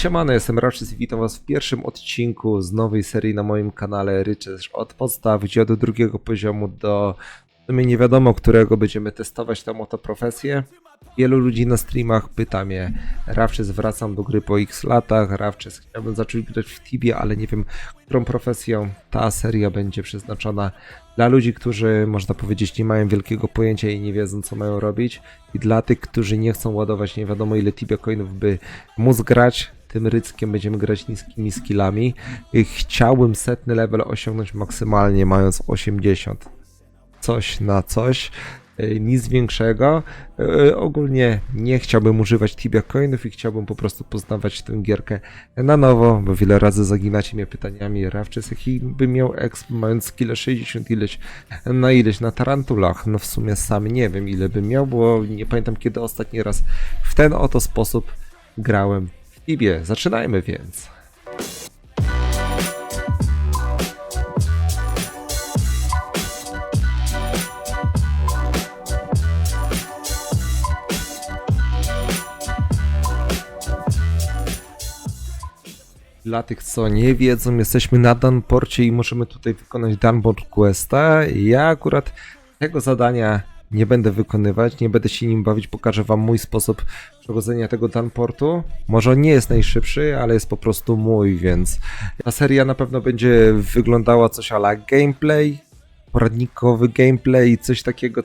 Siemano, jestem Raczys i witam was w pierwszym odcinku z nowej serii na moim kanale Ryczys. Od podstaw, gdzie od drugiego poziomu do w sumie nie wiadomo którego będziemy testować tą oto profesję. Wielu ludzi na streamach pyta mnie: Rawczys, wracam do gry po X latach, Rawczys, chciałbym zacząć grać w Tibie, ale nie wiem którą profesją. Ta seria będzie przeznaczona dla ludzi, którzy, można powiedzieć, nie mają wielkiego pojęcia i nie wiedzą co mają robić, i dla tych, którzy nie chcą ładować nie wiadomo ile Tibia coinów, by móc grać. Tym ryckiem będziemy grać niskimi skillami. Chciałbym 100 level osiągnąć maksymalnie, mając 80. Coś na coś. Nic większego. Ogólnie nie chciałbym używać Tibia coinów i chciałbym po prostu poznawać tę gierkę na nowo, bo wiele razy zaginacie mnie pytaniami: Rawczys, jaki bym miał exp mając skille 60 ileś na tarantulach? No w sumie sam nie wiem ile bym miał, bo nie pamiętam kiedy ostatni raz w ten oto sposób grałem w Tibie. Zaczynajmy więc. Dla tych, co nie wiedzą, jesteśmy na Dunporcie i możemy tutaj wykonać Dunport Questa. Ja akurat tego zadania nie będę wykonywać, nie będę się nim bawić, pokażę wam mój sposób przechodzenia tego Dunportu. Może on nie jest najszybszy, ale jest po prostu mój, więc ta seria na pewno będzie wyglądała coś a la gameplay, poradnikowy gameplay, coś takiego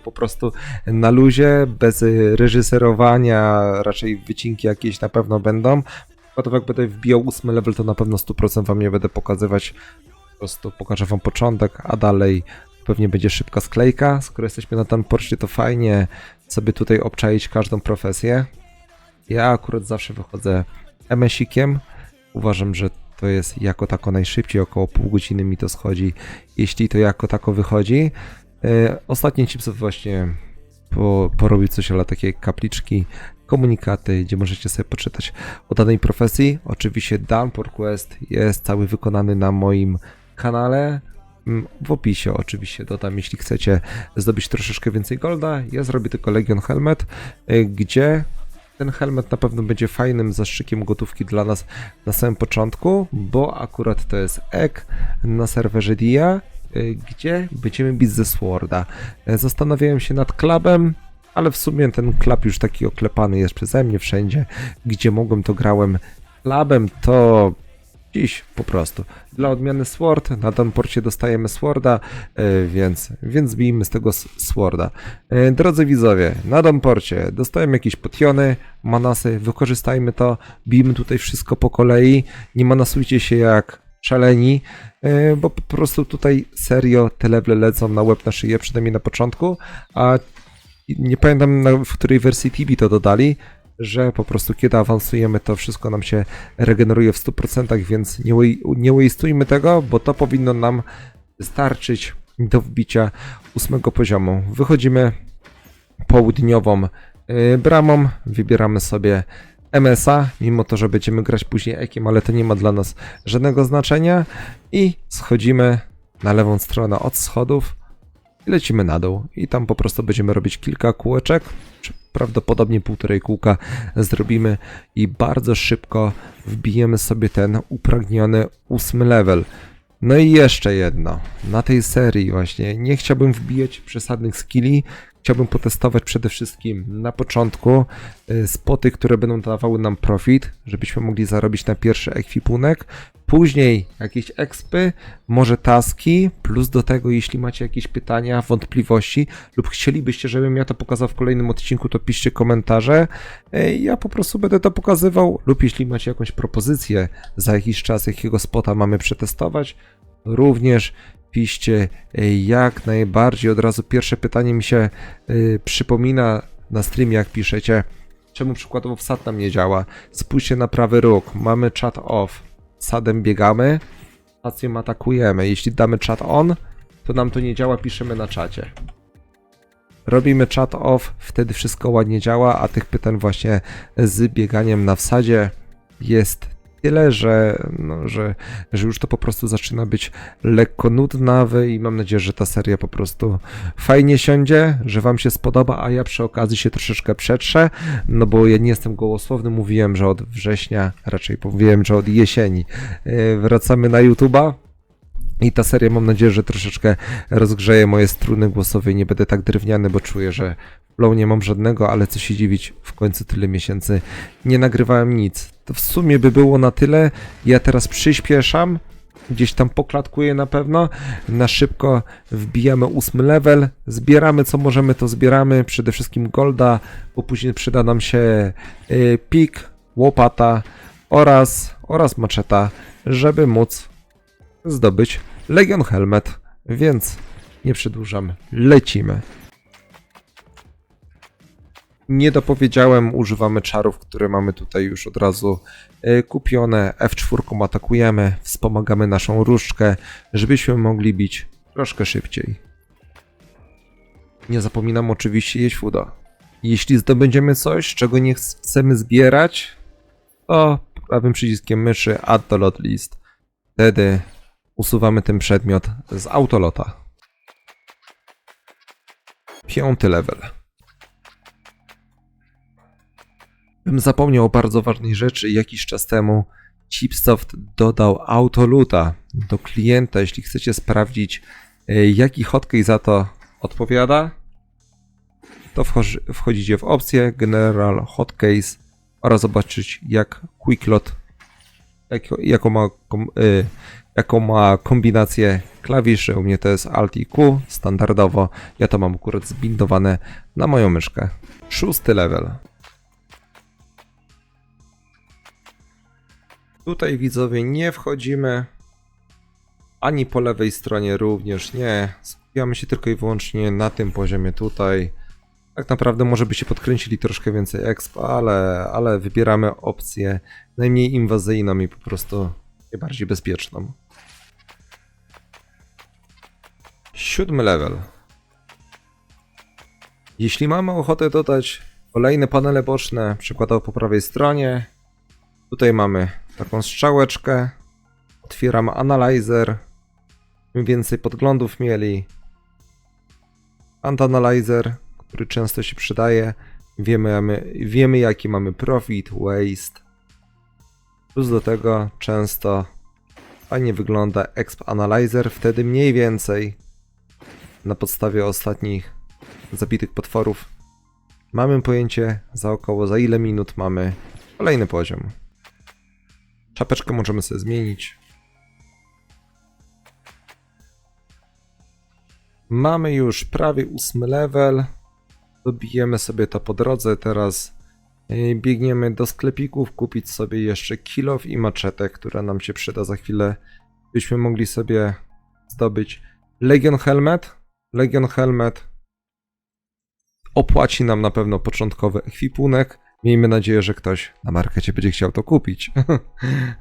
po prostu na luzie, bez reżyserowania, raczej wycinki jakieś na pewno będą. Potem jak będę wbijał 8 level, to na pewno 100% wam nie będę pokazywać, po prostu pokażę wam początek, a dalej pewnie będzie szybka sklejka. Skoro jesteśmy na Dunporcie, to fajnie sobie tutaj obczaić każdą profesję. Ja akurat zawsze wychodzę MS-ikiem, uważam, że to jest jako tako najszybciej, około pół godziny mi to schodzi, jeśli to jako tako wychodzi. Ostatni chipsów właśnie porobił coś ale takie kapliczki, komunikaty, gdzie możecie sobie poczytać o danej profesji. Oczywiście Dunport Quest jest cały wykonany na moim kanale. W opisie oczywiście dodam, jeśli chcecie zdobyć troszeczkę więcej golda. Ja zrobię tylko Legion Helmet, gdzie ten helmet na pewno będzie fajnym zastrzykiem gotówki dla nas na samym początku, bo akurat to jest egg na serwerze DIA, gdzie będziemy bić ze Sworda. Zastanawiałem się nad klubem, ale w sumie ten klub już taki oklepany jest przeze mnie wszędzie, gdzie mogłem to grałem klubem, to dziś po prostu. Dla odmiany Sword, na Dunporcie dostajemy Sworda, więc bijmy z tego Sworda. Drodzy widzowie, na Dunporcie dostajemy jakieś potiony, manasy, wykorzystajmy to, bijmy tutaj wszystko po kolei, nie manasujcie się jak szaleni, bo po prostu tutaj serio te levele lecą na łeb na szyję, przynajmniej na początku, a nie pamiętam w której wersji Tibi to dodali, że po prostu kiedy awansujemy, to wszystko nam się regeneruje w 100%, więc nie wastujmy tego, bo to powinno nam wystarczyć do wbicia 8 poziomu. Wychodzimy południową bramą, wybieramy sobie MS-a, mimo to, że będziemy grać później ekiem, ale to nie ma dla nas żadnego znaczenia, i schodzimy na lewą stronę od schodów i lecimy na dół i tam po prostu będziemy robić kilka kółeczek, prawdopodobnie półtorej kółka zrobimy i bardzo szybko wbijemy sobie ten upragniony 8 level. No i jeszcze jedno, na tej serii właśnie nie chciałbym wbijać przesadnych skilli, chciałbym potestować przede wszystkim na początku spoty, które będą dawały nam profit, żebyśmy mogli zarobić na pierwszy ekwipunek, później jakieś expy, może taski, plus do tego jeśli macie jakieś pytania, wątpliwości lub chcielibyście, żebym ja to pokazał w kolejnym odcinku, to piszcie komentarze, ja po prostu będę to pokazywał, lub jeśli macie jakąś propozycję za jakiś czas, jakiego spota mamy przetestować, również piszcie jak najbardziej. Od razu pierwsze pytanie mi się przypomina na streamie, jak piszecie, czemu przykładowo wsad nam nie działa. Spójrzcie na prawy róg, mamy chat off, sadem biegamy, stacją atakujemy, jeśli damy chat on, to nam to nie działa, piszemy na czacie. Robimy chat off, wtedy wszystko ładnie działa, a tych pytań właśnie z bieganiem na wsadzie jest tyle, że, no, że już to po prostu zaczyna być lekko nudnawe i mam nadzieję, że ta seria po prostu fajnie siądzie, że wam się spodoba, a ja przy okazji się troszeczkę przetrzę, no bo ja nie jestem gołosłowny, mówiłem, że od września, raczej mówiłem, że od jesieni wracamy na YouTube'a. I ta seria, mam nadzieję, że troszeczkę rozgrzeje moje struny głosowe i nie będę tak drewniany, bo czuję, że flow nie mam żadnego, ale co się dziwić, w końcu tyle miesięcy nie nagrywałem nic. To w sumie by było na tyle. Ja teraz przyspieszam, gdzieś tam poklatkuję na pewno. Na szybko wbijamy 8 level, zbieramy co możemy, to zbieramy. Przede wszystkim golda, bo później przyda nam się pik, łopata oraz maczeta, żeby móc zdobyć Legion Helmet, więc nie przedłużam, lecimy. Nie dopowiedziałem, używamy czarów, które mamy tutaj już od razu kupione. F4 atakujemy, wspomagamy naszą różdżkę, żebyśmy mogli bić troszkę szybciej. Nie zapominam oczywiście jeść fooda. Jeśli zdobędziemy coś, czego nie chcemy zbierać, to prawym przyciskiem myszy add to lot list. Wtedy usuwamy ten przedmiot z autolota. 5. level. Bym zapomniał o bardzo ważnej rzeczy. Jakiś czas temu Chipsoft dodał autoluta do klienta. Jeśli chcecie sprawdzić, jaki hotkey za to odpowiada, to wchodzicie w opcję General Hotkeys oraz zobaczyć, jak QuickLot, jaką ma kombinację klawiszy. U mnie to jest Alt i Q standardowo. Ja to mam akurat zbindowane na moją myszkę. 6. level. Tutaj, widzowie, nie wchodzimy, ani po lewej stronie również nie. Skupiamy się tylko i wyłącznie na tym poziomie tutaj. Tak naprawdę może by się podkręcili troszkę więcej expa, ale wybieramy opcję najmniej inwazyjną i po prostu najbardziej bezpieczną. 7. level. Jeśli mamy ochotę dodać kolejne panele boczne, przykładowo po prawej stronie, tutaj mamy taką strzałeczkę, otwieramy Analyzer, im więcej podglądów mieli, Analyzer, który często się przydaje, wiemy jaki mamy profit, waste, plus do tego często fajnie wygląda Exp Analyzer, wtedy mniej więcej na podstawie ostatnich zabitych potworów mamy pojęcie za ile minut mamy kolejny poziom. Czapeczkę możemy sobie zmienić. Mamy już prawie 8 level. Dobijemy sobie to po drodze. Teraz biegniemy do sklepików, kupić sobie jeszcze kill off i maczetę, która nam się przyda za chwilę, byśmy mogli sobie zdobyć Legion Helmet. Legion Helmet opłaci nam na pewno początkowy ekwipunek. Miejmy nadzieję, że ktoś na markecie będzie chciał to kupić.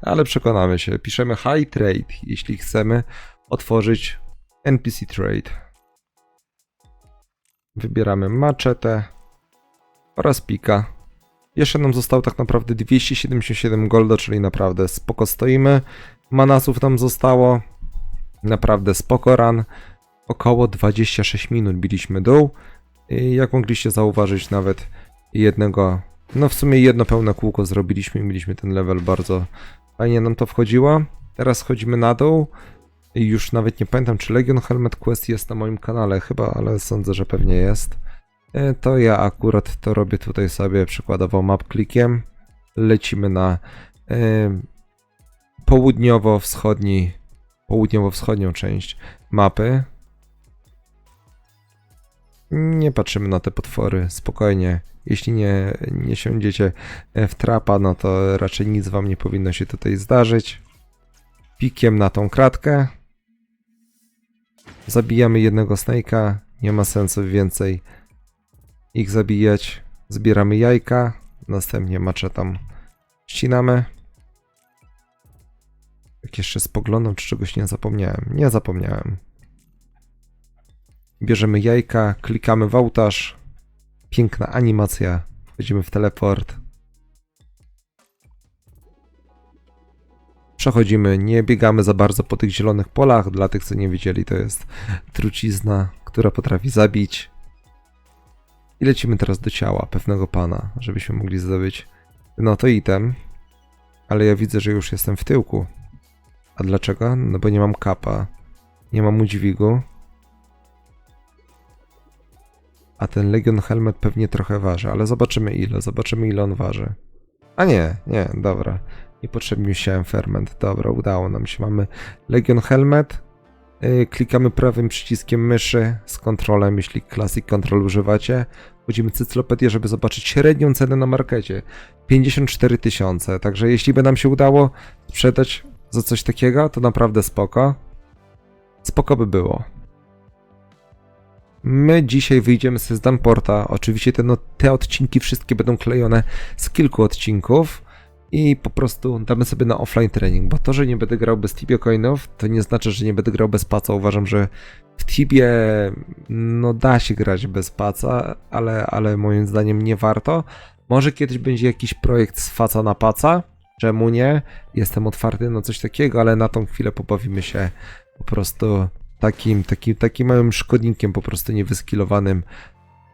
Ale przekonamy się. Piszemy High Trade, jeśli chcemy otworzyć NPC Trade. Wybieramy maczetę oraz pika. Jeszcze nam zostało tak naprawdę 277 golda, czyli naprawdę spoko stoimy. Manasów nam zostało. Naprawdę spoko run. Około 26 minut biliśmy dół. I jak mogliście zauważyć, nawet no w sumie jedno pełne kółko zrobiliśmy i mieliśmy ten level, bardzo fajnie nam to wchodziło. Teraz schodzimy na dół i już nawet nie pamiętam, czy Legion Helmet Quest jest na moim kanale chyba, ale sądzę, że pewnie jest. To ja akurat to robię tutaj sobie przykładowo map klikiem. Lecimy na południowo-wschodnią część mapy. Nie patrzymy na te potwory, spokojnie. Jeśli nie siądziecie w trapa, no to raczej nic wam nie powinno się tutaj zdarzyć. Pikiem na tą kratkę. Zabijamy jednego snake'a, nie ma sensu więcej ich zabijać. Zbieramy jajka, następnie maczetą ścinamy. Jak jeszcze spoglądam, czy czegoś nie zapomniałem. Nie zapomniałem. Bierzemy jajka, klikamy w ołtarz. Piękna animacja. Wchodzimy w teleport. Przechodzimy, nie biegamy za bardzo po tych zielonych polach. Dla tych, co nie wiedzieli, to jest trucizna, która potrafi zabić. I lecimy teraz do ciała pewnego pana, żebyśmy mogli zdobyć. No to item. Ale ja widzę, że już jestem w tyłku. A dlaczego? No bo nie mam kapa. Nie mam udźwigu. A ten Legion Helmet pewnie trochę waży, ale zobaczymy ile. Zobaczymy ile on waży. A nie, dobra. Niepotrzebnie musiałem ferment. Dobra, udało nam się. Mamy Legion Helmet. Klikamy prawym przyciskiem myszy z kontrolem, jeśli Classic Control używacie. Wchodzimy w cyclopedię, żeby zobaczyć średnią cenę na markecie. 54 000. Także jeśli by nam się udało sprzedać za coś takiego, to naprawdę spoko. Spoko by było. My dzisiaj wyjdziemy sobie z Danporta. Oczywiście te odcinki wszystkie będą klejone z kilku odcinków. I po prostu damy sobie na offline trening, bo to, że nie będę grał bez Tibia coinów, to nie znaczy, że nie będę grał bez paca. Uważam, że w Tibie no da się grać bez paca, ale moim zdaniem nie warto. Może kiedyś będzie jakiś projekt z faca na paca, czemu nie? Jestem otwarty na coś takiego, ale na tą chwilę pobawimy się po prostu takim małym szkodnikiem, po prostu niewyskilowanym.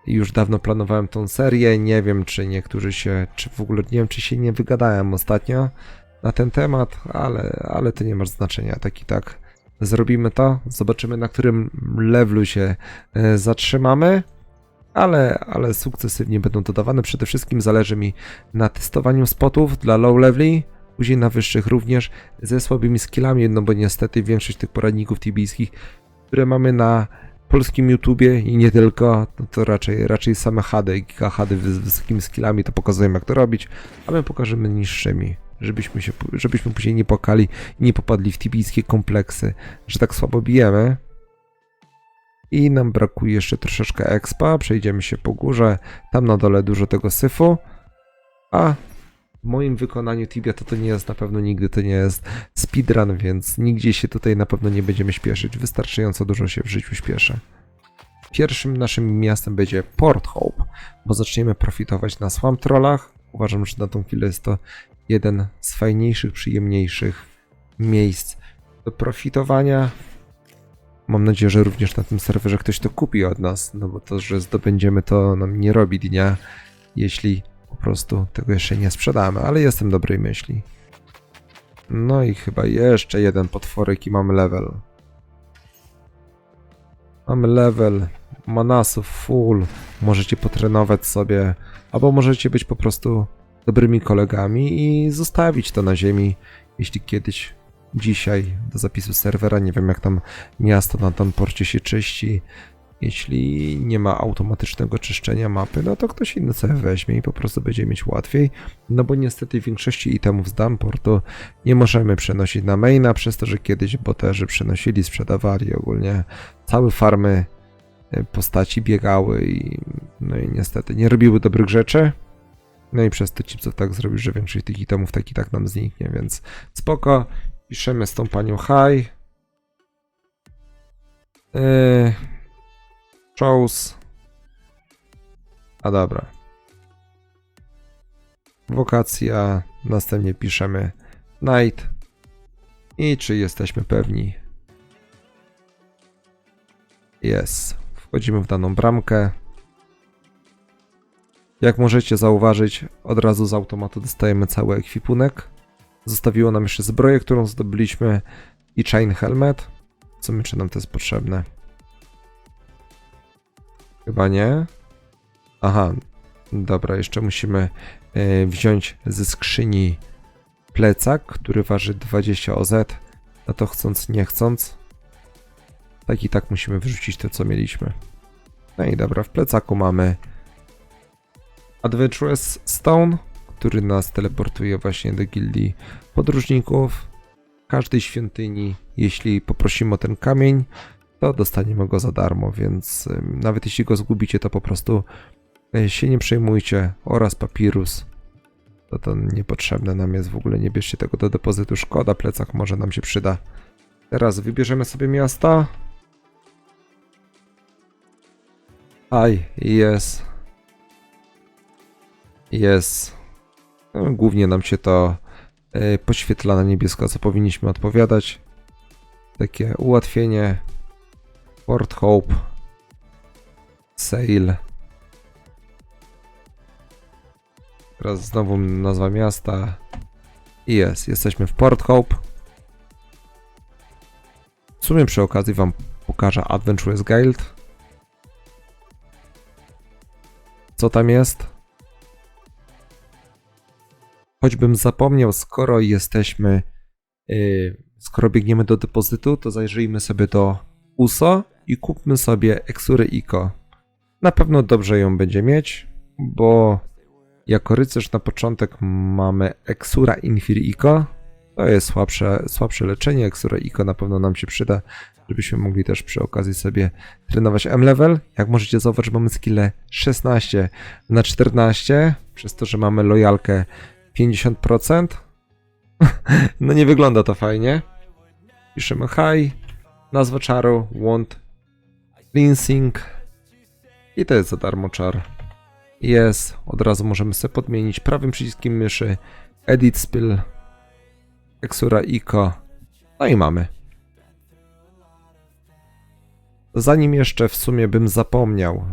Już dawno planowałem tą serię, nie wiem czy niektórzy się, czy w ogóle nie wiem czy się nie wygadałem ostatnio na ten temat, ale to nie ma znaczenia, tak i tak zrobimy to, zobaczymy na którym levelu się zatrzymamy, ale sukcesywnie będą dodawane, przede wszystkim zależy mi na testowaniu spotów dla low leveli, później na wyższych również ze słabymi skillami, no bo niestety większość tych poradników tibijskich, które mamy na polskim YouTubie i nie tylko, no to raczej same hady, giga hady z wysokimi skillami to pokazują jak to robić, a my pokażemy niższymi, żebyśmy później nie płakali i nie popadli w tibijskie kompleksy, że tak słabo bijemy. I nam brakuje jeszcze troszeczkę expa, przejdziemy się po górze, tam na dole dużo tego syfu, a w moim wykonaniu Tibia to nie jest na pewno nigdy, to nie jest speedrun, więc nigdzie się tutaj na pewno nie będziemy śpieszyć. Wystarczająco dużo się w życiu śpieszę. Pierwszym naszym miastem będzie Port Hope, bo zaczniemy profitować na Swamp Trollach. Uważam, że na tą chwilę jest to jeden z fajniejszych, przyjemniejszych miejsc do profitowania. Mam nadzieję, że również na tym serwerze ktoś to kupi od nas, no bo to, że zdobędziemy to nam nie robi dnia, jeśli po prostu tego jeszcze nie sprzedamy, ale jestem dobrej myśli. No i chyba jeszcze jeden potworek i mamy level. Mamy level, manasów full, możecie potrenować sobie, albo możecie być po prostu dobrymi kolegami i zostawić to na ziemi, jeśli kiedyś, dzisiaj do zapisu serwera, nie wiem jak tam miasto na Danporcie się czyści. Jeśli nie ma automatycznego czyszczenia mapy, no to ktoś inny sobie weźmie i po prostu będzie mieć łatwiej. No bo niestety większości itemów z Danportu nie możemy przenosić na maina, przez to, że kiedyś boterzy przenosili, sprzedawali ogólnie. Całe farmy postaci biegały i no i niestety nie robiły dobrych rzeczy. No i przez to Chipsów tak zrobił, że większość tych itemów tak i tak nam zniknie, więc spoko. Piszemy z tą panią hi. Shows. A dobra. Wokacja. Następnie piszemy night. I czy jesteśmy pewni? Jest. Wchodzimy w daną bramkę. Jak możecie zauważyć, od razu z automatu dostajemy cały ekwipunek. Zostawiło nam jeszcze zbroję, którą zdobyliśmy i chain helmet. Co my, czy nam to jest potrzebne? Chyba nie. Aha, dobra, jeszcze musimy wziąć ze skrzyni plecak, który waży 20 OZ. No to chcąc, nie chcąc. Tak i tak musimy wyrzucić to, co mieliśmy. No i dobra, w plecaku mamy Adventurous Stone, który nas teleportuje właśnie do gildii podróżników. W każdej świątyni, jeśli poprosimy o ten kamień, to dostaniemy go za darmo, więc nawet jeśli go zgubicie, to po prostu się nie przejmujcie. Oraz papirus. To niepotrzebne nam jest, w ogóle nie bierzcie tego do depozytu, szkoda, plecak może nam się przyda. Teraz wybierzemy sobie miasta. Jest. No, głównie nam się to Podświetla na niebiesko, co powinniśmy odpowiadać. Takie ułatwienie. Port Hope. Sale. Teraz znowu nazwa miasta. I jesteśmy w Port Hope. W sumie przy okazji wam pokażę Adventurous Guild. Co tam jest? Choćbym zapomniał, skoro biegniemy do depozytu, to zajrzyjmy sobie do USO i kupmy sobie Exurę Iko. Na pewno dobrze ją będzie mieć, bo jako rycerz na początek mamy Exura Infir Iko. To jest słabsze leczenie. Exura Iko na pewno nam się przyda, żebyśmy mogli też przy okazji sobie trenować M-level. Jak możecie zauważyć, mamy skille 16 na 14, przez to, że mamy lojalkę 50%. No nie wygląda to fajnie. Piszemy high, nazwa czaru, want, cleansing i to jest za darmo czar. Od razu możemy sobie podmienić prawym przyciskiem myszy, edit spell, Exura Iko, no i mamy. Zanim jeszcze w sumie bym zapomniał,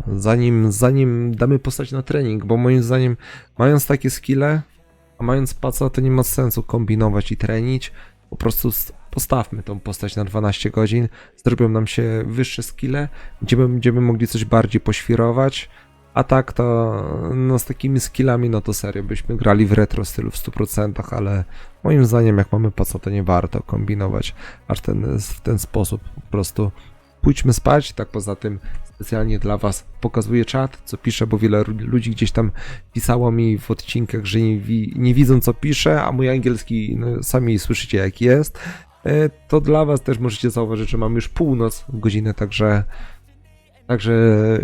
zanim damy postać na trening, bo moim zdaniem mając takie skille, a mając paca, to nie ma sensu kombinować i trenić. Po prostu postawmy tą postać na 12 godzin, zrobią nam się wyższe skille, będziemy mogli coś bardziej poświrować, a tak to no z takimi skillami no to serio byśmy grali w retro stylu w 100%, ale moim zdaniem jak mamy paca, to nie warto kombinować aż w ten sposób. Po prostu pójdźmy spać. Tak poza tym specjalnie dla was pokazuję czat, co piszę, bo wiele ludzi gdzieś tam pisało mi w odcinkach, że nie widzą co piszę, a mój angielski no, sami słyszycie jak jest. To dla was też możecie zauważyć, że mam już północ godzinę, także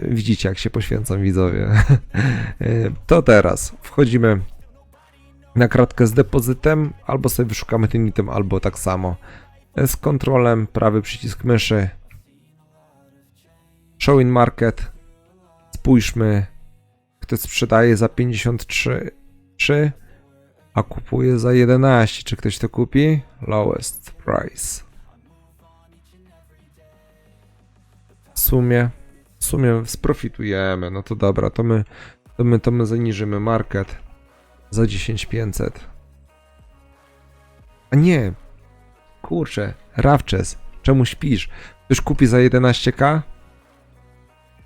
widzicie jak się poświęcam, widzowie. To teraz wchodzimy na kratkę z depozytem, albo sobie wyszukamy tym item, albo tak samo. Z kontrolem, prawy przycisk myszy. Show in market. Spójrzmy, kto sprzedaje za 53, a kupuje za 11. Czy ktoś to kupi? Lowest price. W sumie sprofitujemy. No to dobra, to my zaniżymy market za 10500. A nie. Kurczę, Rawczes, czemu śpisz? Ktoś kupi za 11k?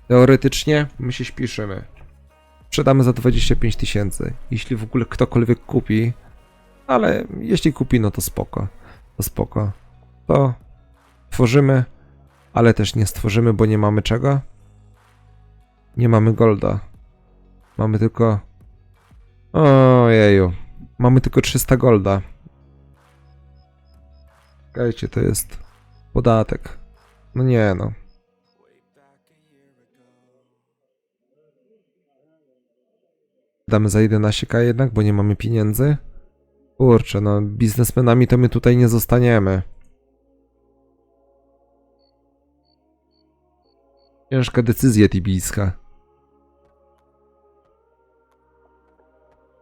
Teoretycznie my się śpieszymy. Sprzedamy za 25 000. Jeśli w ogóle ktokolwiek kupi, ale jeśli kupi, no to spoko. To tworzymy, ale też nie stworzymy, bo nie mamy czego? Nie mamy golda. Mamy tylko... Ojeju. Mamy tylko 300 golda. Czekajcie, to jest podatek. No nie no. Damy za 11k jednak, bo nie mamy pieniędzy. Kurczę, no biznesmenami to my tutaj nie zostaniemy. Ciężka decyzja tibijska.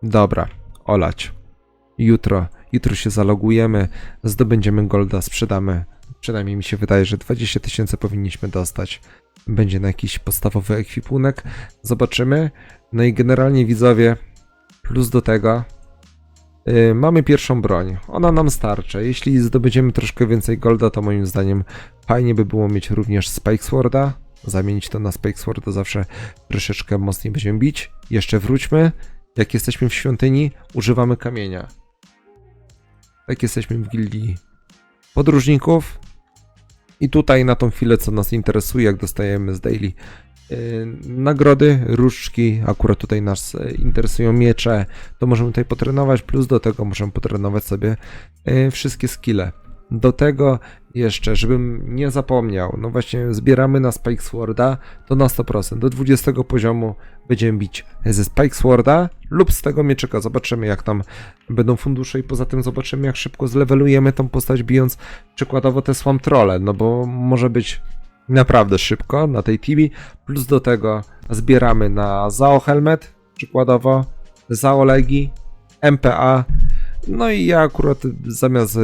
Dobra, olać. Jutro się zalogujemy, zdobędziemy golda, sprzedamy. Przynajmniej mi się wydaje, że 20 000 powinniśmy dostać. Będzie na jakiś podstawowy ekwipunek. Zobaczymy. No i generalnie widzowie, plus do tego mamy pierwszą broń. Ona nam starczy. Jeśli zdobędziemy troszkę więcej golda, to moim zdaniem fajnie by było mieć również Spike Sworda. Zamienić to na Spike Sworda, zawsze troszeczkę mocniej będziemy bić. Jeszcze wróćmy. Jak jesteśmy w świątyni, używamy kamienia. Jak jesteśmy w gildii podróżników. I tutaj na tą chwilę, co nas interesuje, jak dostajemy z daily nagrody, różdżki, akurat tutaj nas interesują miecze, to możemy tutaj potrenować, plus do tego możemy potrenować sobie wszystkie skille. Do tego jeszcze, żebym nie zapomniał, no właśnie zbieramy na Spike Sworda, to na 100%. Do 20 poziomu będziemy bić ze Spike Sworda lub z tego mieczyka. Zobaczymy jak tam będą fundusze i poza tym zobaczymy jak szybko zlewelujemy tą postać bijąc przykładowo te Swamp Trolle, no bo może być naprawdę szybko na tej tibi. Plus do tego zbieramy na Zao Helmet, przykładowo, Zao Legi, MPA, No i ja akurat zamiast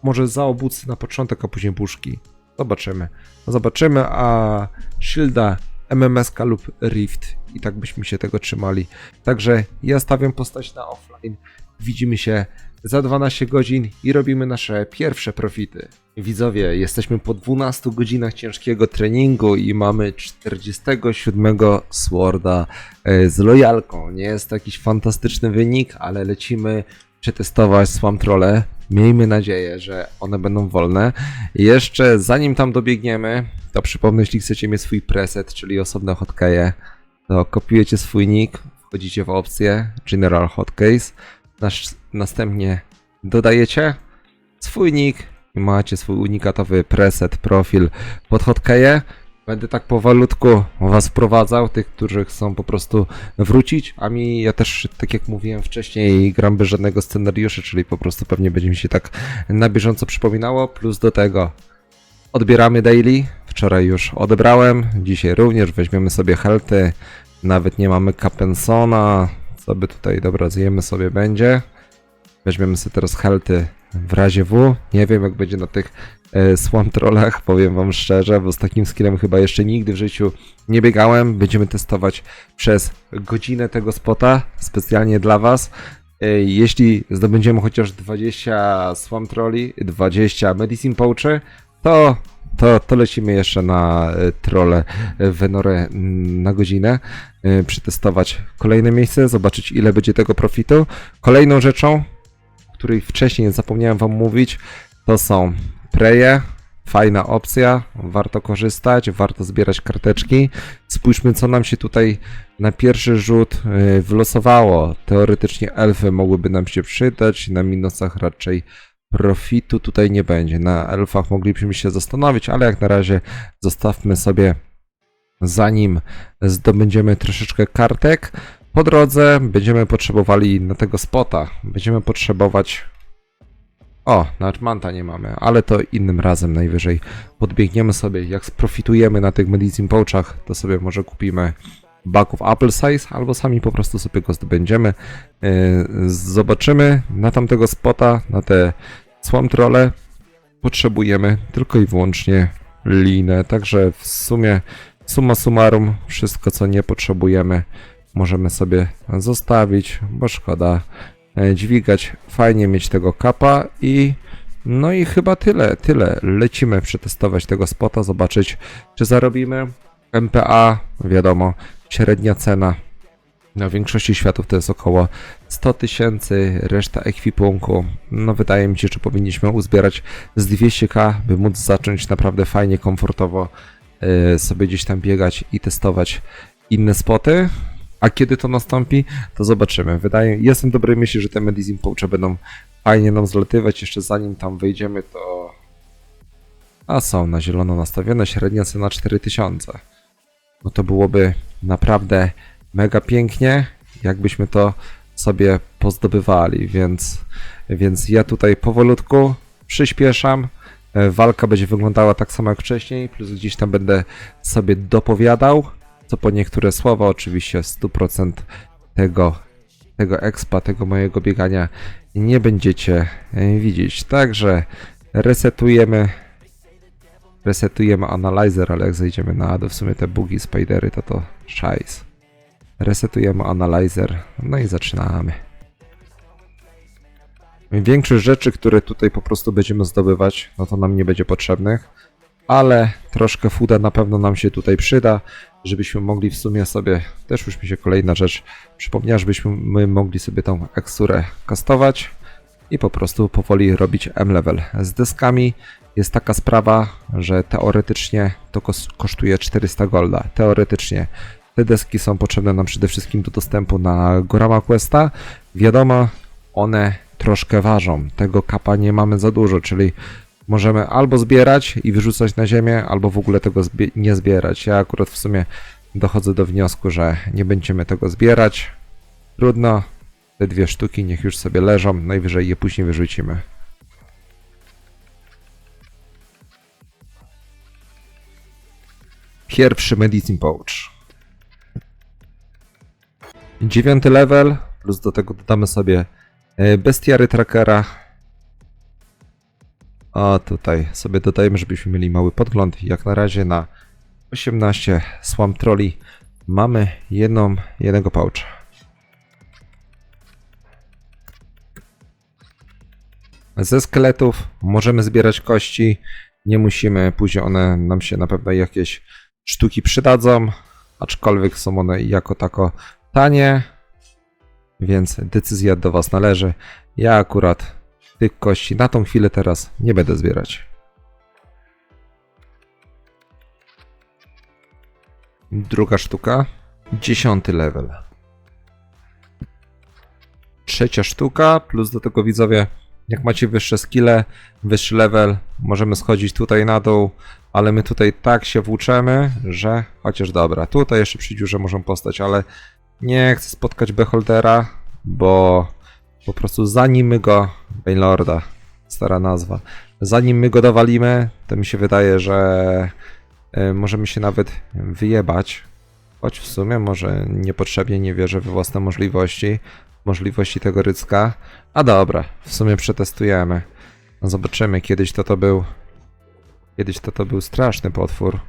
może zaobucy na początek, a później puszki. Zobaczymy, a shielda MMSK lub Rift i tak byśmy się tego trzymali. Także ja stawiam postać na offline. Widzimy się za 12 godzin i robimy nasze pierwsze profity. Widzowie, jesteśmy po 12 godzinach ciężkiego treningu i mamy 47 Sworda z lojalką. Nie jest to jakiś fantastyczny wynik, ale lecimy przetestować Swamp Trolle. Miejmy nadzieję, że one będą wolne. Jeszcze zanim tam dobiegniemy, to przypomnę, jeśli chcecie mieć swój preset, czyli osobne hotkeje, to kopiujecie swój nick, wchodzicie w opcję General Hotcase, następnie dodajecie swój nick i macie swój unikatowy preset, profil pod hotkeje. Będę tak powolutku was wprowadzał, tych, którzy chcą po prostu wrócić, a ja też, tak jak mówiłem wcześniej, gram bez żadnego scenariusza, czyli po prostu pewnie będzie mi się tak na bieżąco przypominało, plus do tego odbieramy daily, wczoraj już odebrałem, dzisiaj również weźmiemy sobie healthy, nawet nie mamy Capensona, co by tutaj, dobra, zjemy sobie będzie, weźmiemy sobie teraz healthy w razie W, nie wiem jak będzie na tych Swamp Trollach, powiem wam szczerze, bo z takim skillem chyba jeszcze nigdy w życiu nie biegałem. Będziemy testować przez godzinę tego spota, specjalnie dla was. Jeśli zdobędziemy chociaż 20 Swamp Trolli, 20 Medicine Pouchy, to lecimy jeszcze na trolle Venorę na godzinę, przetestować kolejne miejsce, zobaczyć ile będzie tego profitu. Kolejną rzeczą, o której wcześniej zapomniałem wam mówić, to są preje, fajna opcja, warto korzystać, warto zbierać karteczki. Spójrzmy, co nam się tutaj na pierwszy rzut wylosowało. Teoretycznie elfy mogłyby nam się przydać, na minusach raczej profitu tutaj nie będzie. Na elfach moglibyśmy się zastanowić, ale jak na razie zostawmy sobie, zanim zdobędziemy troszeczkę kartek. Po drodze będziemy potrzebowali na tego spota, będziemy potrzebować... O, nawet manta nie mamy, ale to innym razem najwyżej podbiegniemy sobie, jak sprofitujemy na tych Medicine Pouchach, to sobie może kupimy Buck of Apple Size, albo sami po prostu sobie go zdobędziemy. Zobaczymy na tamtego spota, na te Swamp Trolle potrzebujemy tylko i wyłącznie linę, także w sumie summa summarum wszystko co nie potrzebujemy możemy sobie zostawić, bo szkoda dźwigać, fajnie mieć tego kapa i no i chyba tyle. Lecimy przetestować tego spota, zobaczyć czy zarobimy. MPA, wiadomo, średnia cena na większości światów to jest około 100 000, reszta ekwipunku, no wydaje mi się, że powinniśmy uzbierać z 200k, by móc zacząć naprawdę fajnie, komfortowo sobie gdzieś tam biegać i testować inne spoty. A kiedy to nastąpi, to zobaczymy. Jestem dobrej myśli, że te Medicine Pouche będą fajnie nam zlatywać. Jeszcze zanim tam wejdziemy, to... A są na zielono nastawione, średnia cena 4000. No to byłoby naprawdę mega pięknie, jakbyśmy to sobie pozdobywali, więc ja tutaj powolutku przyspieszam. Walka będzie wyglądała tak samo jak wcześniej, plus gdzieś tam będę sobie dopowiadał. Co po niektóre słowa, oczywiście 100% tego expa, tego mojego biegania nie będziecie widzieć. Także resetujemy Analyzer, ale jak zejdziemy na dół, w sumie te bugi, spidery, to szajs. Resetujemy Analyzer, no i zaczynamy. Większość rzeczy, które tutaj po prostu będziemy zdobywać, no to nam nie będzie potrzebnych, ale troszkę fooda na pewno nam się tutaj przyda, żebyśmy mogli w sumie sobie, też już mi się kolejna rzecz przypomniała, żebyśmy mogli sobie tą eksurę kastować i po prostu powoli robić M-level. Z deskami jest taka sprawa, że teoretycznie to kosztuje 400 golda. Teoretycznie te deski są potrzebne nam przede wszystkim do dostępu na Gorama Questa. Wiadomo, one troszkę ważą. Tego kapa nie mamy za dużo, czyli możemy albo zbierać i wyrzucać na ziemię, albo w ogóle tego nie zbierać. Ja akurat w sumie dochodzę do wniosku, że nie będziemy tego zbierać. Trudno. Te 2 sztuki niech już sobie leżą, najwyżej je później wyrzucimy. Pierwszy Medicine Pouch. 9 level, plus do tego dodamy sobie Bestiary trackera. A tutaj sobie dodajemy, żebyśmy mieli mały podgląd. Jak na razie na 18 Swamp Trolli mamy jednego poucha. Ze szkieletów możemy zbierać kości. Nie musimy, później one nam się na pewno jakieś sztuki przydadzą. Aczkolwiek są one jako tako tanie. Więc decyzja do Was należy. Ja akurat tych kości na tą chwilę teraz nie będę zbierać. Druga sztuka. 10 level. Trzecia sztuka. Plus do tego widzowie, jak macie wyższe skille, wyższy level, możemy schodzić tutaj na dół. Ale my tutaj tak się włóczemy, że... Chociaż dobra, tutaj jeszcze przy dziurze możemy postać, ale nie chcę spotkać Beholdera, bo po prostu zanim my go... Banelorda, stara nazwa. Zanim my go dowalimy, to mi się wydaje, że możemy się nawet wyjebać. Choć w sumie może niepotrzebnie nie wierzę we własne możliwości tego rycka. A dobra, w sumie przetestujemy. No zobaczymy, kiedyś to był straszny potwór.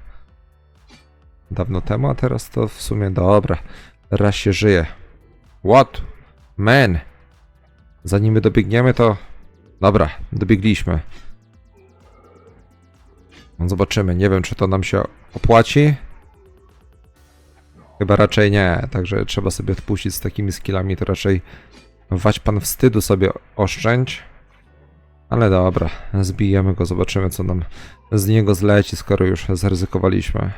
Dawno temu, a teraz to w sumie dobra. Raz się żyje. What? Man! Zanim my dobiegniemy, to... Dobra, dobiegliśmy. No zobaczymy, nie wiem, czy to nam się opłaci. Chyba raczej nie, także trzeba sobie odpuścić z takimi skillami, to raczej wać pan wstydu sobie oszczędź. Ale dobra, zbijemy go, zobaczymy, co nam z niego zleci, skoro już zaryzykowaliśmy.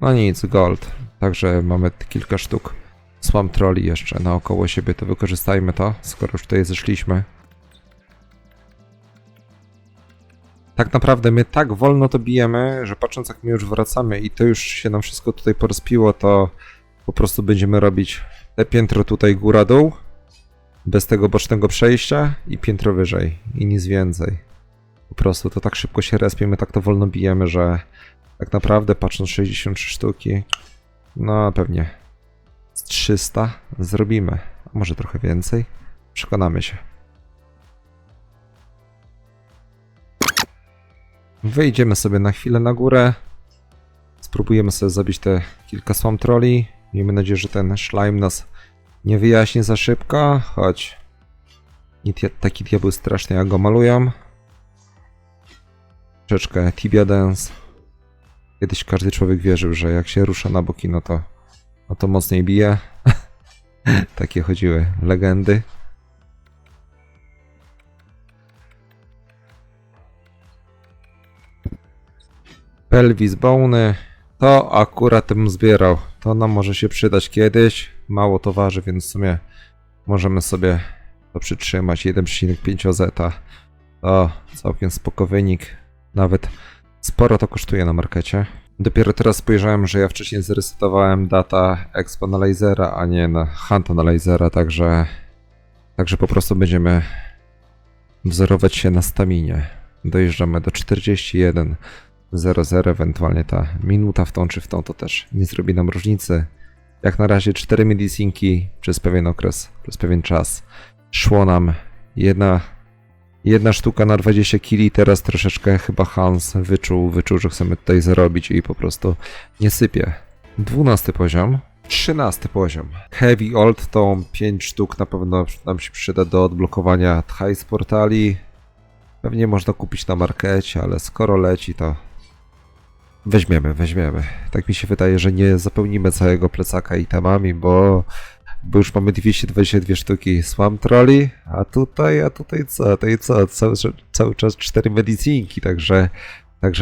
No nic, gold. Także mamy kilka sztuk Swamp Trolli jeszcze naokoło siebie, to wykorzystajmy to, skoro już tutaj zeszliśmy. Tak naprawdę my tak wolno to bijemy, że patrząc jak my już wracamy i to już się nam wszystko tutaj porozpiło, to po prostu będziemy robić te piętro tutaj góra-dół, bez tego bocznego przejścia i piętro wyżej i nic więcej. Po prostu to tak szybko się respie, my tak to wolno bijemy, że tak naprawdę patrząc 63 sztuki, no pewnie z 300 zrobimy, a może trochę więcej, przekonamy się. Wyjdziemy sobie na chwilę na górę. Spróbujemy sobie zabić te kilka Swamp Trolli. Miejmy nadzieję, że ten slime nas nie wyjaśni za szybko, choć taki diabeł straszny, jak go malują. Troszeczkę Tibia Dance. Kiedyś każdy człowiek wierzył, że jak się rusza na boki, no to mocniej bije. Takie chodziły legendy. Pelvis Bony. To akurat bym zbierał. To nam może się przydać kiedyś. Mało to waży, więc w sumie możemy sobie to przytrzymać. 1,5 zeta. To całkiem spoko wynik. Nawet sporo to kosztuje na markecie. Dopiero teraz spojrzałem, że ja wcześniej zresetowałem data Expo na lasera, a nie na Hunta na lasera, także po prostu będziemy wzorować się na staminie. Dojeżdżamy do 41:00, ewentualnie ta minuta w tą czy w tą to też nie zrobi nam różnicy. Jak na razie 4 medicinki przez pewien okres, przez pewien czas. Szło nam jedna sztuka na 20 kili, teraz troszeczkę chyba Hans wyczuł, że chcemy tutaj zarobić i po prostu nie sypie. 12 poziom. 13 poziom. Heavy Old to 5 sztuk na pewno nam się przyda do odblokowania hajs portali. Pewnie można kupić na markecie, ale skoro leci to weźmiemy. Tak mi się wydaje, że nie zapełnimy całego plecaka itemami, bo już mamy 222 sztuki Swamp Trolli, a tutaj co? Cały czas 4 medicinki, także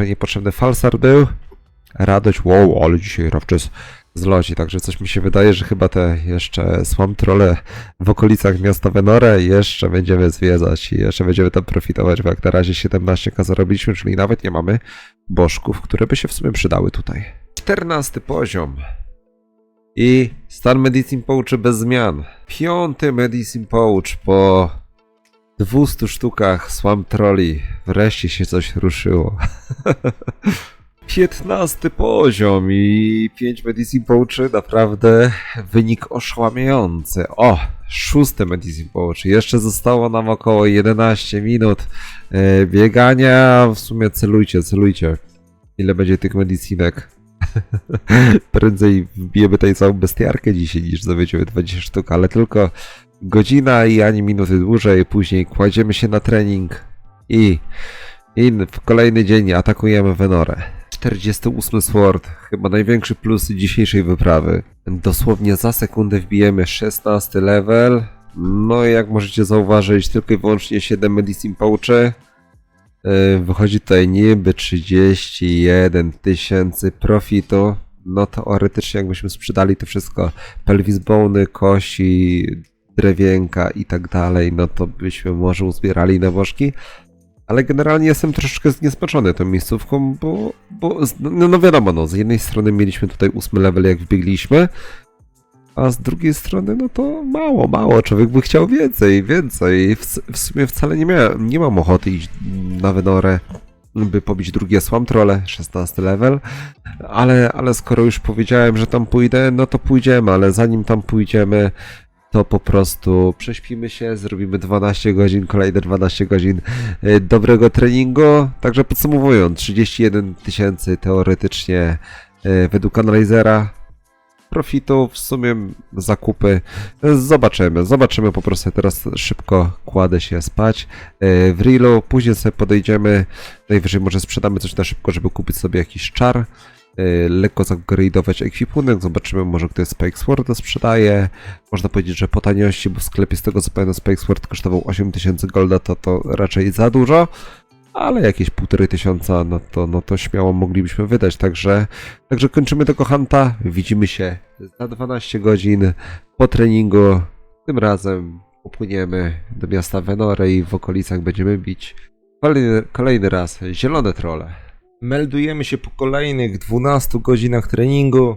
niepotrzebny falsar był. Radość, wow, ale dzisiaj Rawczes zloci, także coś mi się wydaje, że chyba te jeszcze Swamp Trolle w okolicach miasta Venore jeszcze będziemy zwiedzać i jeszcze będziemy tam profitować, bo jak na razie 17k zarobiliśmy, czyli nawet nie mamy bożków, które by się w sumie przydały tutaj. 14 poziom. I stan Medicine Pouch bez zmian. 5. Medicine Pouch po 200 sztukach Swamp Trolli. Wreszcie się coś ruszyło. 15 poziom i 5 Medicine Pouchy, naprawdę wynik oszałamiający. O, 6 Medicine Pouchy, jeszcze zostało nam około 11 minut biegania. W sumie celujcie. Ile będzie tych medicinek? Prędzej wbijemy tutaj całą bestiarkę dzisiaj niż zawiedziemy 20 sztuk, ale tylko godzina i ani minuty dłużej. Później kładziemy się na trening i w kolejny dzień atakujemy Venorę. 48 Sword, chyba największy plus dzisiejszej wyprawy. Dosłownie za sekundę wbijemy 16 level. No i jak możecie zauważyć, tylko i wyłącznie 7 Medicine Pouchy. Wychodzi tutaj niby 31 tysięcy profitu. No teoretycznie jakbyśmy sprzedali to wszystko, pelvis bony, kości, drewienka i tak dalej, no to byśmy może uzbierali na bożki. Ale generalnie jestem troszeczkę zniesmaczony tą miejscówką, bo no wiadomo, no z jednej strony mieliśmy tutaj 8 level jak wbiegliśmy, a z drugiej strony no to mało, człowiek by chciał więcej. W sumie wcale nie mam ochoty iść na Venorę, by pobić drugie Swamp Trolle, 16 level, ale skoro już powiedziałem, że tam pójdę, no to pójdziemy, ale zanim tam pójdziemy, to po prostu prześpimy się, zrobimy 12 godzin, kolejne 12 godzin dobrego treningu. Także podsumowując, 31 tysięcy teoretycznie według profitu, w sumie zakupy. Zobaczymy po prostu. Teraz szybko kładę się spać w Reelu, później sobie podejdziemy, najwyżej może sprzedamy coś na szybko, żeby kupić sobie jakiś czar. Lekko zupgrade'ować ekwipunek, zobaczymy, może ktoś Spike Sword sprzedaje. Można powiedzieć, że po taniości, bo w sklepie z tego co pamiętam Spike Sword kosztował 8000 golda, to raczej za dużo, ale jakieś 1500, no to śmiało moglibyśmy wydać, także kończymy tego hunta, widzimy się za 12 godzin po treningu, tym razem popłyniemy do miasta Venory i w okolicach będziemy bić kolejny raz zielone trolle. Meldujemy się po kolejnych 12 godzinach treningu.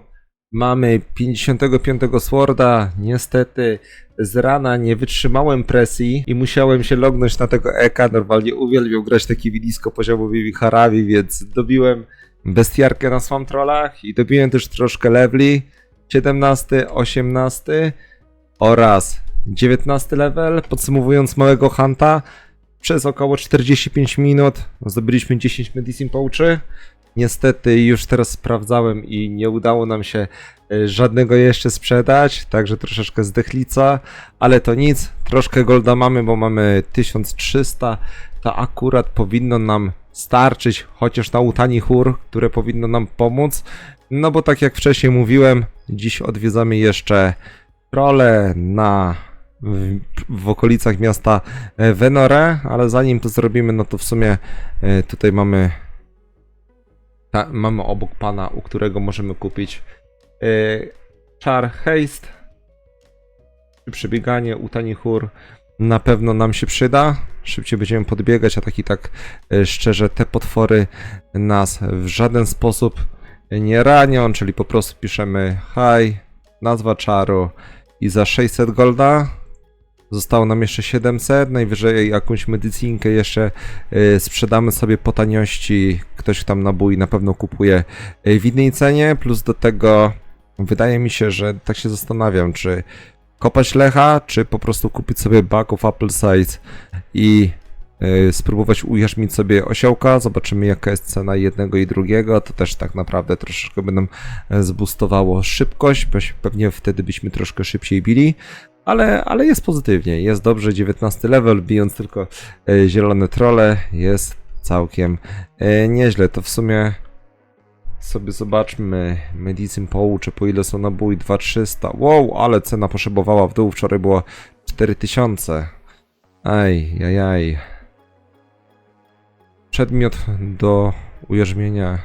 Mamy 55 Sworda. Niestety z rana nie wytrzymałem presji i musiałem się lognąć na tego Eka. Normalnie uwielbiam grać takie nisko poziomowymi Harawi, więc dobiłem bestiarkę na Swamp Trollach i dobiłem też troszkę leveli. 17, 18 oraz 19 level. Podsumowując małego hunta, przez około 45 minut zdobyliśmy 10 Medicine Pouchy. Niestety już teraz sprawdzałem i nie udało nam się żadnego jeszcze sprzedać, także troszeczkę zdechlica, ale to nic, troszkę golda mamy, bo mamy 1300, to akurat powinno nam starczyć, chociaż na Utani Hur, które powinno nam pomóc, no bo tak jak wcześniej mówiłem, dziś odwiedzamy jeszcze trolle w okolicach miasta Venorę, ale zanim to zrobimy, no to w sumie tutaj mamy obok pana, u którego możemy kupić czar haste. Przebieganie Utani Hur na pewno nam się przyda. Szybciej będziemy podbiegać, a tak szczerze te potwory nas w żaden sposób nie ranią, czyli po prostu piszemy hi, nazwa czaru i za 600 golda zostało nam jeszcze 700, najwyżej jakąś medycinkę jeszcze sprzedamy sobie po taniości, ktoś tam nabój na pewno kupuje w innej cenie, plus do tego wydaje mi się, że tak się zastanawiam, czy kopać lecha, czy po prostu kupić sobie bag of apple size i spróbować ujarzmić sobie osiołka, zobaczymy jaka jest cena jednego i drugiego, to też tak naprawdę troszeczkę by nam zboostowało szybkość, bo pewnie wtedy byśmy troszkę szybciej bili. Ale jest pozytywnie, jest dobrze, 19 level, bijąc tylko zielone trolle, jest całkiem nieźle. To w sumie sobie zobaczmy, Medicine Pouchy, po ile są nabój, 2300, wow, ale cena poszybowała w dół, wczoraj było 4000, ajajaj. Przedmiot do ujarzmienia,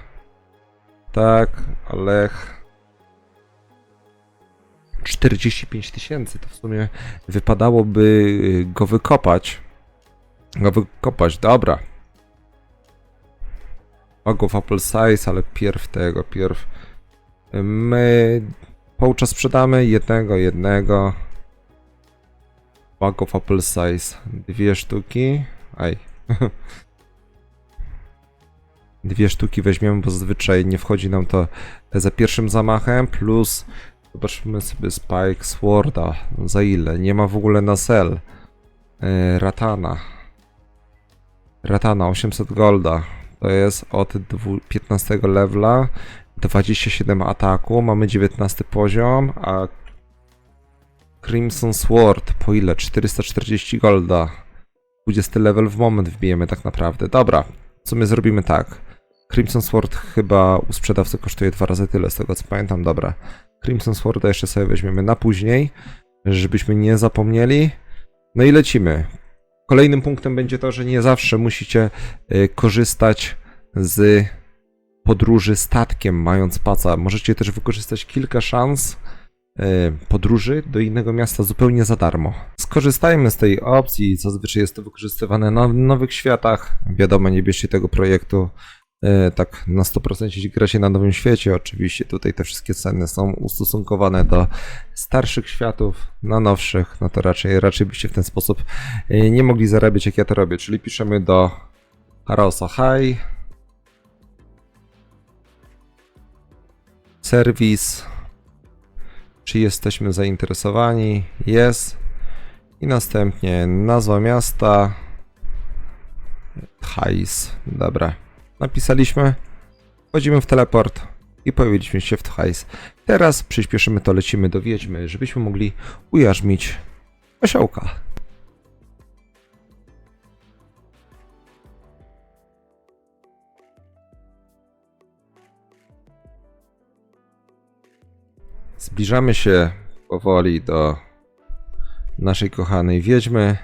tak, ale 45 tysięcy, to w sumie wypadałoby go wykopać. Dobra. Bag of apple size, ale pierw my poucza sprzedamy jednego. Bag of apple size 2 sztuki. 2 sztuki weźmiemy, bo zazwyczaj nie wchodzi nam to za pierwszym zamachem, plus zobaczmy sobie Spike Sworda, za ile, nie ma w ogóle na sell. Ratana 800 golda, to jest od 15 levela, 27 ataku, mamy 19 poziom, a Crimson Sword po ile? 440 golda, 20 level w moment wbijemy tak naprawdę. Dobra, co my zrobimy tak, Crimson Sword chyba u sprzedawcy kosztuje 2 razy tyle, z tego co pamiętam, dobra. Crimson Sworda jeszcze sobie weźmiemy na później, żebyśmy nie zapomnieli. No i lecimy. Kolejnym punktem będzie to, że nie zawsze musicie korzystać z podróży statkiem, mając paca. Możecie też wykorzystać kilka szans podróży do innego miasta zupełnie za darmo. Skorzystajmy z tej opcji, zazwyczaj jest to wykorzystywane na nowych światach. Wiadomo, nie bierzcie tego projektu tak na 100%, jeśli gra się na nowym świecie. Oczywiście tutaj te wszystkie ceny są ustosunkowane do starszych światów, na nowszych, no to raczej byście w ten sposób nie mogli zarabiać, jak ja to robię. Czyli piszemy do Harosa High, serwis, czy jesteśmy zainteresowani, jest, i następnie nazwa miasta, Thais, dobra. Napisaliśmy, wchodzimy w teleport i pojawiliśmy się w Thais. Teraz przyspieszymy to, lecimy do Wiedźmy, żebyśmy mogli ujarzmić osiołka. Zbliżamy się powoli do naszej kochanej Wiedźmy.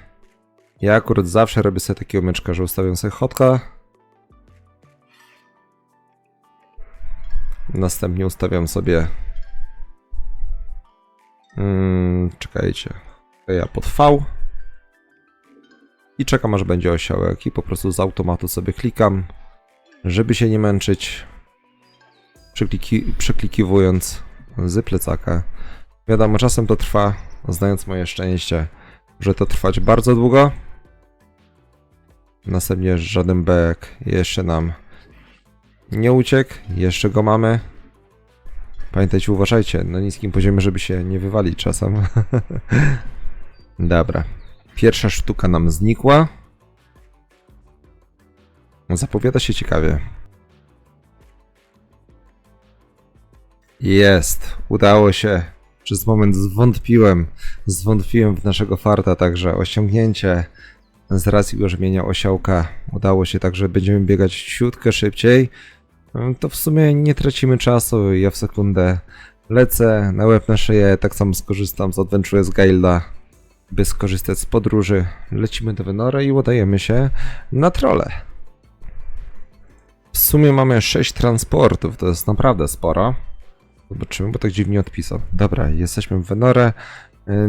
Ja akurat zawsze robię sobie takiego myczka, że ustawiam sobie hotka. Następnie ustawiam sobie czekajcie, ja pod V i czekam, aż będzie osiołek i po prostu z automatu sobie klikam, żeby się nie męczyć, przeklikiwując z plecaka. Wiadomo, czasem to trwa, znając moje szczęście, że to trwać bardzo długo. Następnie żaden bek jeszcze nam nie uciekł, jeszcze go mamy. Pamiętajcie, uważajcie na niskim poziomie, żeby się nie wywalić czasem. Dobra. Pierwsza sztuka nam znikła. Zapowiada się ciekawie. Jest. Udało się. Przez moment zwątpiłem w naszego farta, także osiągnięcie z racji ujarzmienia osiołka udało się, także będziemy biegać ciutkę szybciej. To w sumie nie tracimy czasu, ja w sekundę lecę na łeb na szyję, tak samo skorzystam z Adventures Guilda, by skorzystać z podróży. Lecimy do Venora i udajemy się na trolle. W sumie mamy 6 transportów, to jest naprawdę sporo. Zobaczymy, bo tak dziwnie odpisał. Dobra, jesteśmy w Venore.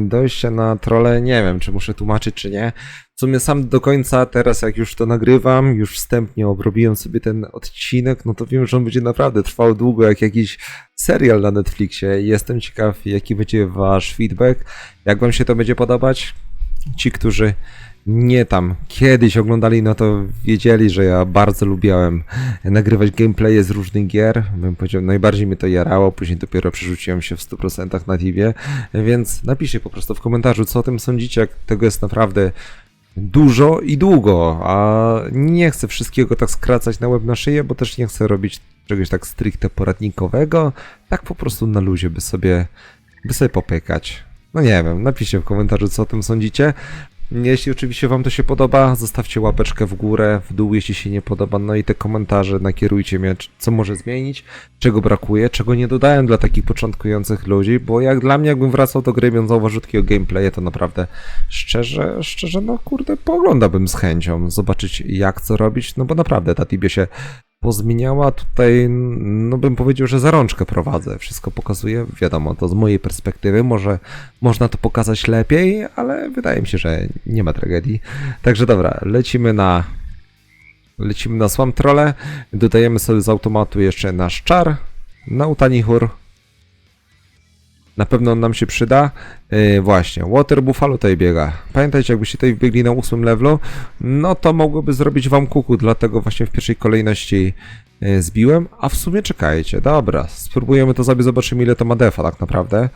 Dojście na trolle, nie wiem, czy muszę tłumaczyć, czy nie. W sumie sam do końca, teraz jak już to nagrywam, już wstępnie obrobiłem sobie ten odcinek, no to wiem, że on będzie naprawdę trwał długo, jak jakiś serial na Netflixie. Jestem ciekaw, jaki będzie wasz feedback, jak wam się to będzie podobać. Ci, którzy nie tam kiedyś oglądali, no to wiedzieli, że ja bardzo lubiałem nagrywać gameplaye z różnych gier. Bym powiedział, najbardziej mnie to jarało, później dopiero przerzuciłem się w 100% na TV, więc napiszcie po prostu w komentarzu, co o tym sądzicie, jak tego jest naprawdę dużo i długo, a nie chcę wszystkiego tak skracać na łeb na szyję, bo też nie chcę robić czegoś tak stricte poradnikowego, tak po prostu na luzie, by sobie popykać. No nie wiem, napiszcie w komentarzu, co o tym sądzicie. Jeśli oczywiście wam to się podoba, zostawcie łapeczkę w górę, w dół, jeśli się nie podoba, no i te komentarze nakierujcie mnie, co może zmienić, czego brakuje, czego nie dodałem dla takich początkujących ludzi, bo jak dla mnie, jakbym wracał do gry, bym zauważył takiego gameplaya, to naprawdę szczerze, no kurde, pooglądałbym z chęcią, zobaczyć jak co robić, no bo naprawdę ta Tibia się pozmieniała, tutaj no bym powiedział, że za rączkę prowadzę, wszystko pokazuję, wiadomo, to z mojej perspektywy, może można to pokazać lepiej, ale wydaje mi się, że nie ma tragedii. Także dobra, lecimy na Swamp Trolle, dodajemy sobie z automatu jeszcze nasz czar, na Utanihur Na pewno on nam się przyda. Właśnie, Water Buffalo tutaj biega. Pamiętajcie, jakbyście tutaj wbiegli na 8 levelu, no to mogłoby zrobić wam kuku, dlatego właśnie w pierwszej kolejności zbiłem. A w sumie czekajcie, dobra, spróbujemy to sobie, zobaczymy ile to ma defa tak naprawdę.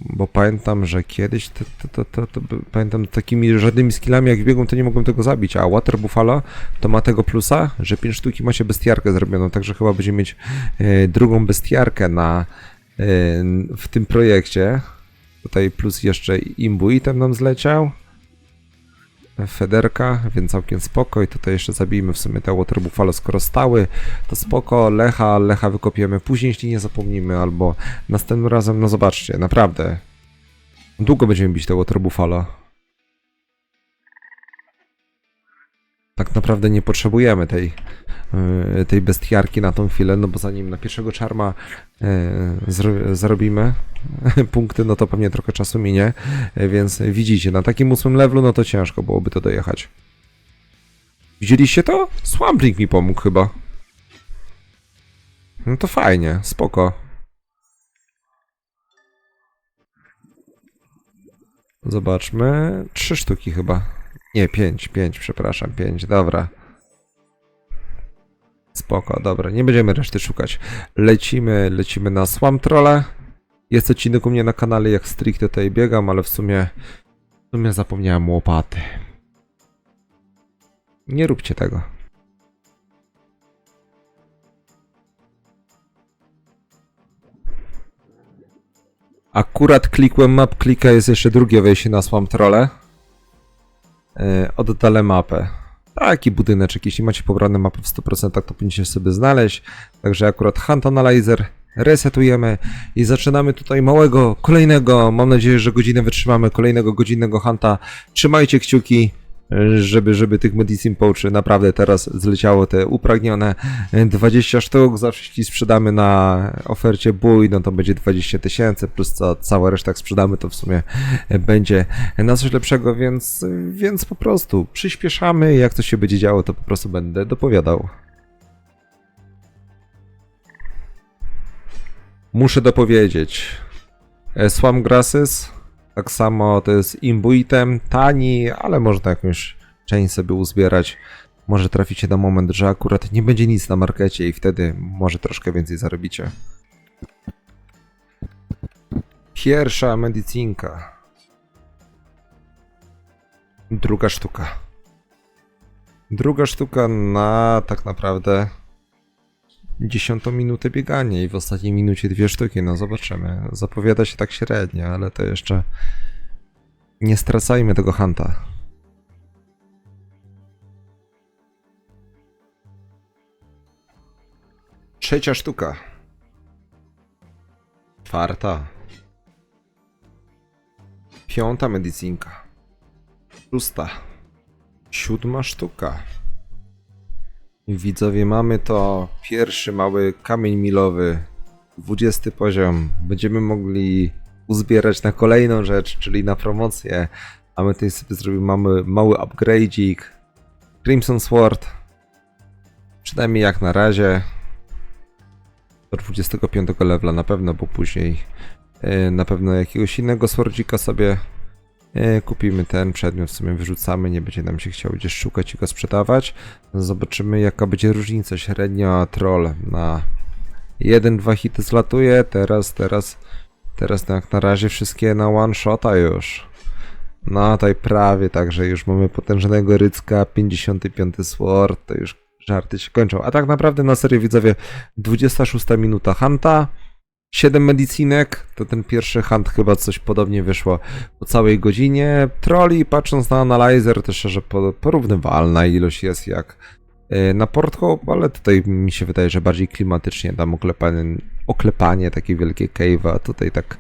Bo pamiętam, że kiedyś pamiętam takimi żadnymi skillami jak biegłem to nie mogłem tego zabić, a Water Buffalo to ma tego plusa, że 5 sztuki macie bestiarkę zrobioną, także chyba będziemy mieć drugą bestiarkę w tym projekcie. Tutaj plus jeszcze imbuitem nam zleciał. Federka, więc całkiem spoko i tutaj jeszcze zabijmy w sumie te Water Buffalo, skoro stały, to spoko, Lecha wykopiemy później, jeśli nie zapomnimy, albo następnym razem, no zobaczcie, naprawdę, długo będziemy bić te Water Buffalo. Tak naprawdę nie potrzebujemy tej bestiarki na tą chwilę, no bo zanim na pierwszego czarma zarobimy punkty, no to pewnie trochę czasu minie, więc widzicie, na takim 8 levelu, no to ciężko byłoby to dojechać. Widzieliście to? Swampling mi pomógł chyba. No to fajnie, spoko. Zobaczmy, 3 sztuki chyba. Nie, 5, przepraszam, 5, dobra. Spoko, dobra, nie będziemy reszty szukać. Lecimy na Swamp Trolle. Jest odcinek u mnie na kanale, jak stricte tutaj biegam, ale w sumie zapomniałem łopaty. Nie róbcie tego. Akurat klikłem map klika, jest jeszcze drugie wejście na Swamp Trolle. Oddalę mapę. Taki budyneczek, jeśli macie pobrane mapy w 100%, to powinniście sobie znaleźć. Także akurat Hunt Analyzer resetujemy i zaczynamy tutaj małego, kolejnego, mam nadzieję, że godzinę wytrzymamy, kolejnego godzinnego hunta. Trzymajcie kciuki, żeby tych Medicine Pouchy naprawdę teraz zleciało te upragnione 20 sztuk. Zawsze jeśli sprzedamy na ofercie bój, no to będzie 20 000 plus cała reszta jak sprzedamy, to w sumie będzie na coś lepszego, więc po prostu przyspieszamy. Jak to się będzie działo, to po prostu będę dopowiadał. Muszę dopowiedzieć. Swamp Grasses, tak samo to jest imbuitem, tani, ale można jakąś część sobie uzbierać. Może traficie na moment, że akurat nie będzie nic na markecie i wtedy może troszkę więcej zarobicie. Pierwsza medycinka. Druga sztuka. Druga sztuka na tak naprawdę 10 minutę biegania i w ostatniej minucie 2 sztuki, no zobaczymy. Zapowiada się tak średnio, ale to jeszcze nie stracajmy tego hunta. Trzecia sztuka. Czwarta. Piąta medycinka. Szósta. Siódma sztuka. Widzowie, mamy to pierwszy mały kamień milowy, 20 poziom. Będziemy mogli uzbierać na kolejną rzecz, czyli na promocję. A my tutaj sobie zrobimy mały upgrade'ik. Crimson Sword. Przynajmniej jak na razie. Do 25 levela na pewno, bo później na pewno jakiegoś innego swordzika sobie kupimy. Ten przedmiot w sumie wyrzucamy, nie będzie nam się chciało gdzieś szukać i go sprzedawać. Zobaczymy jaka będzie różnica średnio. Troll na 1-2 hity zlatuje, teraz jak na razie wszystkie na one shota już. No tutaj prawie, także już mamy potężnego rycka, 55 sword, to już żarty się kończą. A tak naprawdę na serio, widzowie, 26 minuta hunta, 7 medycinek, to ten pierwszy hunt chyba coś podobnie wyszło po całej godzinie. Trolli, patrząc na Analyzer, to szczerze porównywalna ilość jest jak na Porthope, ale tutaj mi się wydaje, że bardziej klimatycznie tam oklepanie takie wielkie cave'a, tutaj tak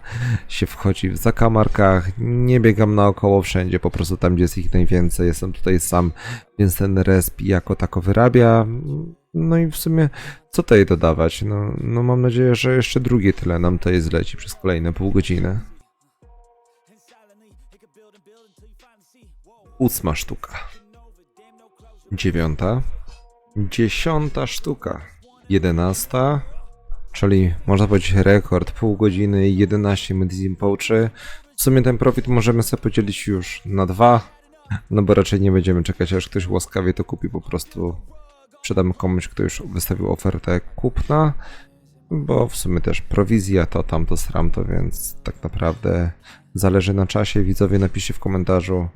się wchodzi w zakamarkach, nie biegam naokoło wszędzie, po prostu tam gdzie jest ich najwięcej, jestem tutaj sam, więc ten resp jako tako wyrabia. No i w sumie co tutaj dodawać? No mam nadzieję, że jeszcze drugie tyle nam tutaj zleci przez kolejne pół godziny. 8 sztuka. 9. 10 sztuka. 11. czyli można powiedzieć rekord, pół godziny i 11 medicine pouchy. W sumie ten profit możemy sobie podzielić już na 2, no bo raczej nie będziemy czekać, aż ktoś łaskawie to kupi, po prostu sprzedamy komuś, kto już wystawił ofertę kupna, bo w sumie też prowizja to tamto sramto, więc tak naprawdę zależy na czasie. Widzowie, napiszcie w komentarzu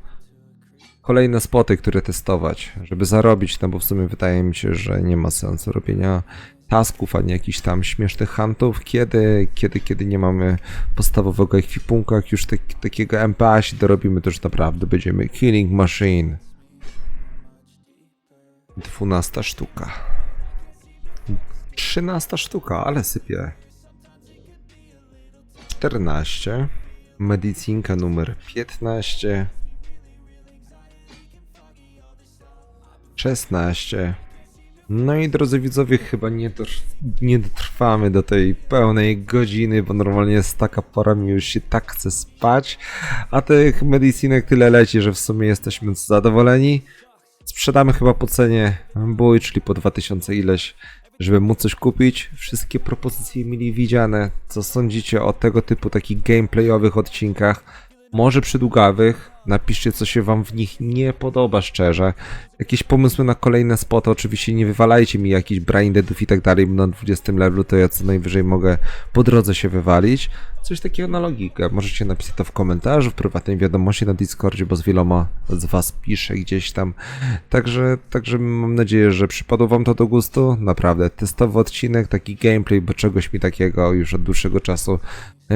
kolejne spoty, które testować, żeby zarobić, no bo w sumie wydaje mi się, że nie ma sensu robienia tasków, ani jakichś tam śmiesznych huntów, kiedy nie mamy podstawowego ekwipunku, jak już takiego MPA się dorobimy, to już naprawdę będziemy killing machine. 12 sztuka. 13 sztuka, ale sypie. 14. Medycinka numer 15. 16. No i drodzy widzowie, chyba nie dotrwamy do tej pełnej godziny, bo normalnie jest taka pora, mi już się tak chce spać, a tych medycynek tyle leci, że w sumie jesteśmy zadowoleni. Sprzedamy chyba po cenie bój, czyli po 2000 ileś, żeby móc coś kupić. Wszystkie propozycje mieli widziane. Co sądzicie o tego typu takich gameplayowych odcinkach? Może przydługawych? Napiszcie, co się wam w nich nie podoba szczerze. Jakieś pomysły na kolejne spoty? Oczywiście nie wywalajcie mi jakichś braindeadów i tak dalej, bo na 20 levelu to ja co najwyżej mogę po drodze się wywalić. Coś takiego na logikę. Możecie napisać to w komentarzu, w prywatnej wiadomości na Discordzie, bo z wieloma z was piszę gdzieś tam. Także mam nadzieję, że przypadło wam to do gustu. Naprawdę, testowy odcinek, taki gameplay, bo czegoś mi takiego już od dłuższego czasu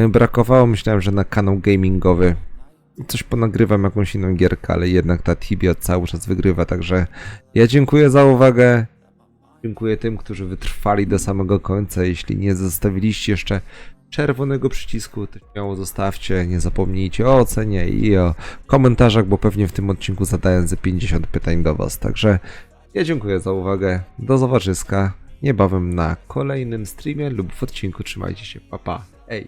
brakowało. Myślałem, że na kanał gamingowy coś ponagrywam, jakąś inną gierkę, ale jednak ta Tibia cały czas wygrywa, także ja dziękuję za uwagę. Dziękuję tym, którzy wytrwali do samego końca. Jeśli nie zostawiliście jeszcze czerwonego przycisku, to śmiało zostawcie. Nie zapomnijcie o ocenie i o komentarzach, bo pewnie w tym odcinku zadałem ze 50 pytań do was. Także ja dziękuję za uwagę. Do zobaczyska niebawem na kolejnym streamie lub w odcinku. Trzymajcie się. Pa, pa. Ej.